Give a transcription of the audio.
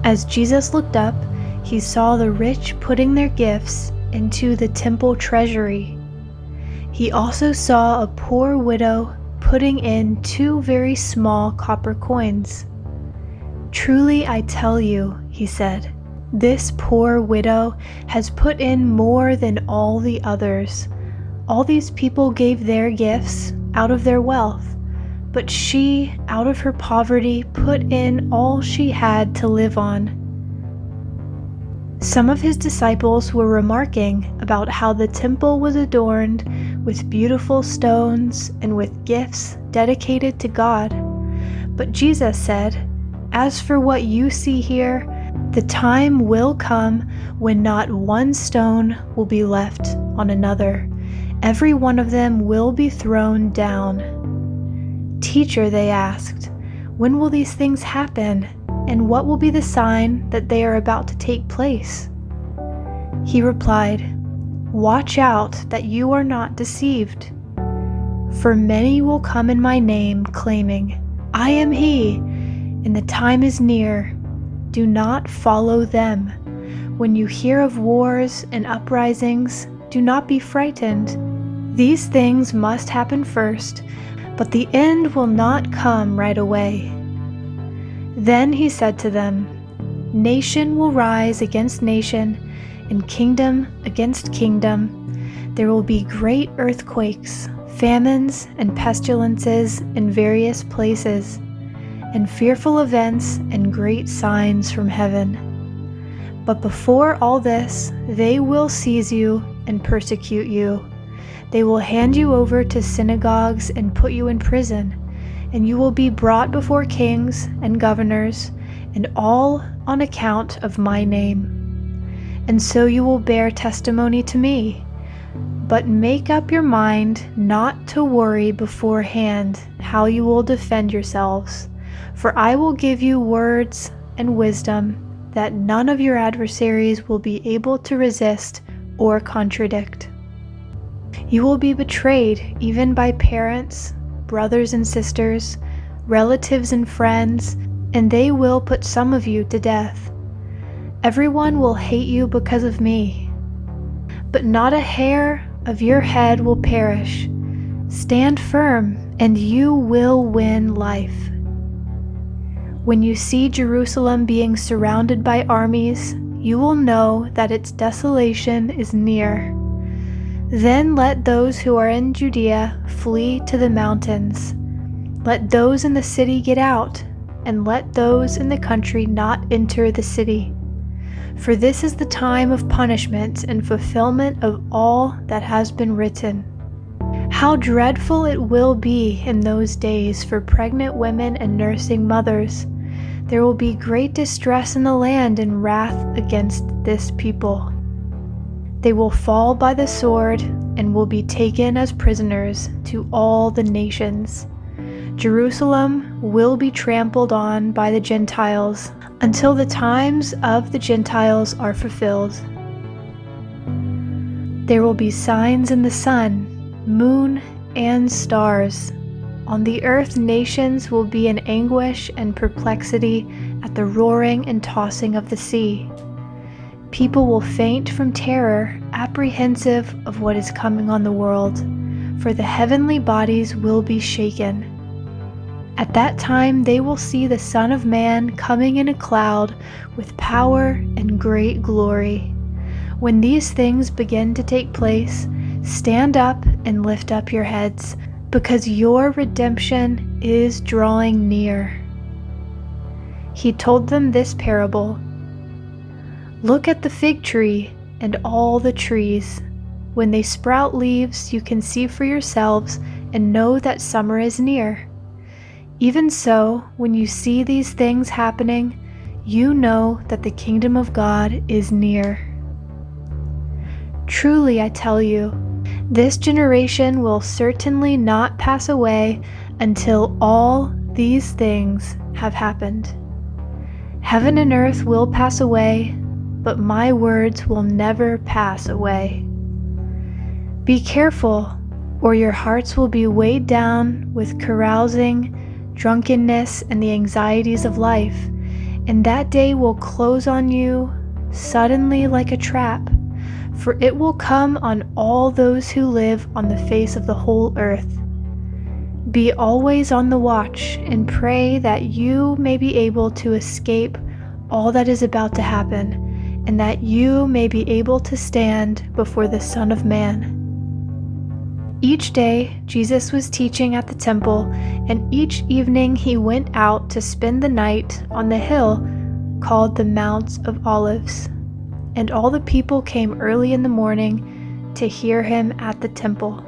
As Jesus looked up, he saw the rich putting their gifts into the temple treasury. He also saw a poor widow putting in 2 very small copper coins. "Truly I tell you," he said, "this poor widow has put in more than all the others. All these people gave their gifts out of their wealth, but she, out of her poverty, put in all she had to live on." Some of his disciples were remarking about how the temple was adorned with beautiful stones and with gifts dedicated to God. But Jesus said, "As for what you see here, the time will come when not one stone will be left on another. Every one of them will be thrown down." "Teacher," they asked, "when will these things happen? And what will be the sign that they are about to take place?" He replied, "Watch out that you are not deceived. For many will come in my name, claiming, 'I am he,' and the time is near. Do not follow them. When you hear of wars and uprisings, do not be frightened. These things must happen first, but the end will not come right away." Then he said to them, "Nation will rise against nation, and kingdom against kingdom. There will be great earthquakes, famines, and pestilences in various places, and fearful events and great signs from heaven. But before all this, they will seize you and persecute you. They will hand you over to synagogues and put you in prison, and you will be brought before kings and governors, and all on account of my name. And so you will bear testimony to me. But make up your mind not to worry beforehand how you will defend yourselves, for I will give you words and wisdom that none of your adversaries will be able to resist or contradict. You will be betrayed even by parents, brothers and sisters, relatives and friends, and they will put some of you to death. Everyone will hate you because of me, but not a hair of your head will perish. Stand firm, and you will win life. When you see Jerusalem being surrounded by armies, you will know that its desolation is near. Then let those who are in Judea flee to the mountains. Let those in the city get out, and let those in the country not enter the city. For this is the time of punishment and fulfillment of all that has been written. How dreadful it will be in those days for pregnant women and nursing mothers. There will be great distress in the land and wrath against this people. They will fall by the sword and will be taken as prisoners to all the nations. Jerusalem will be trampled on by the Gentiles until the times of the Gentiles are fulfilled. There will be signs in the sun, moon, and stars. On the earth nations will be in anguish and perplexity at the roaring and tossing of the sea. People will faint from terror, apprehensive of what is coming on the world, for the heavenly bodies will be shaken. At that time they will see the Son of Man coming in a cloud with power and great glory. When these things begin to take place, stand up and lift up your heads, because your redemption is drawing near. He told them this parable. Look at the fig tree and all the trees. When they sprout leaves, you can see for yourselves and know that summer is near. Even so, when you see these things happening, you know that the kingdom of God is near. Truly, I tell you, this generation will certainly not pass away until all these things have happened. Heaven and earth will pass away, but my words will never pass away. Be careful, or your hearts will be weighed down with carousing, drunkenness, and the anxieties of life, And that day will close on you suddenly like a trap, for it will come on all those who live on the face of the whole earth. Be always on the watch and pray that you may be able to escape all that is about to happen, and that you may be able to stand before the Son of Man. Each day, Jesus was teaching at the temple, and each evening he went out to spend the night on the hill called the Mount of Olives. And all the people came early in the morning to hear him at the temple.